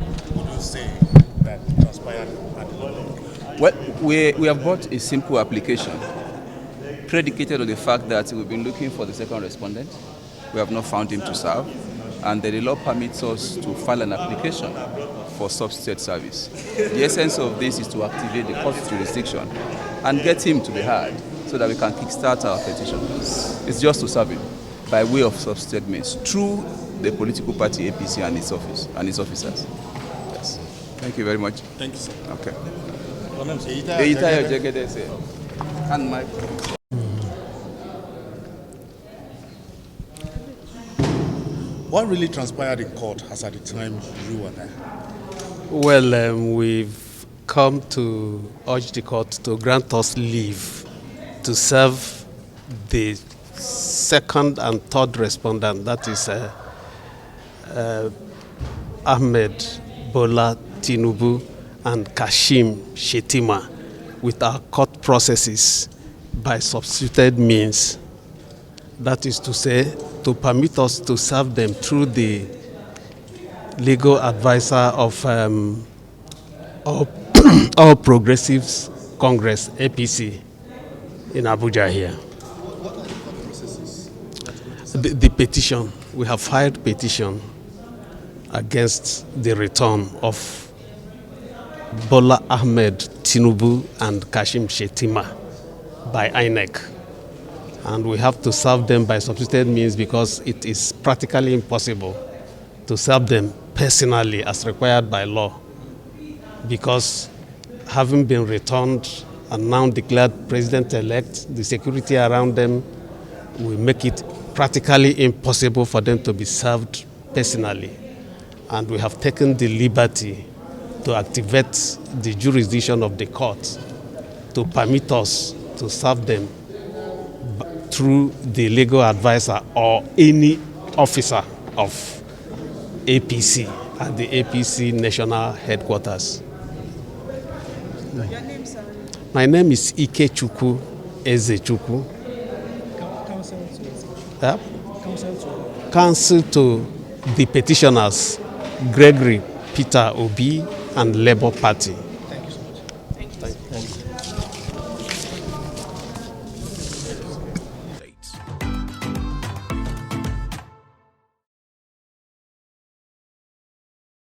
Would you say that transpired at the level? Well, we have brought a simple application predicated on the fact that we've been looking for the second respondent. We have not found him to serve, and the law permits us to file an application for substitute service. The essence of this is to activate the court jurisdiction and get him to be heard so that we can kickstart our petition. It's just to serve him by way of substitute means through the political party APC and its office and its officers. Yes. Thank you very much. Thank you, sir. Okay. Eyitayo Jegede, sir. And my. What really transpired in court as at the time you were there? Well, we've come to urge the court to grant us leave to serve the second and third respondent, that is Ahmed Bola Tinubu and Kashim Shettima, with our court processes by substituted means. That is to say, to permit us to serve them through the legal advisor of All Progressives Congress, APC, in Abuja here. What are the court processes? The petition, we have filed petition against the return of Bola Ahmed Tinubu and Kashim Shettima by INEC. And we have to serve them by substituted means because it is practically impossible to serve them personally as required by law, because having been returned and now declared president-elect, the security around them will make it practically impossible for them to be served personally. And we have taken the liberty to activate the jurisdiction of the court to permit us to serve them through the legal advisor or any officer of APC at the APC national headquarters. Your name, sir? My name is Ikechukwu Ezechukwu. Counsel to the petitioners, Gregory PeterObi and Labour Party.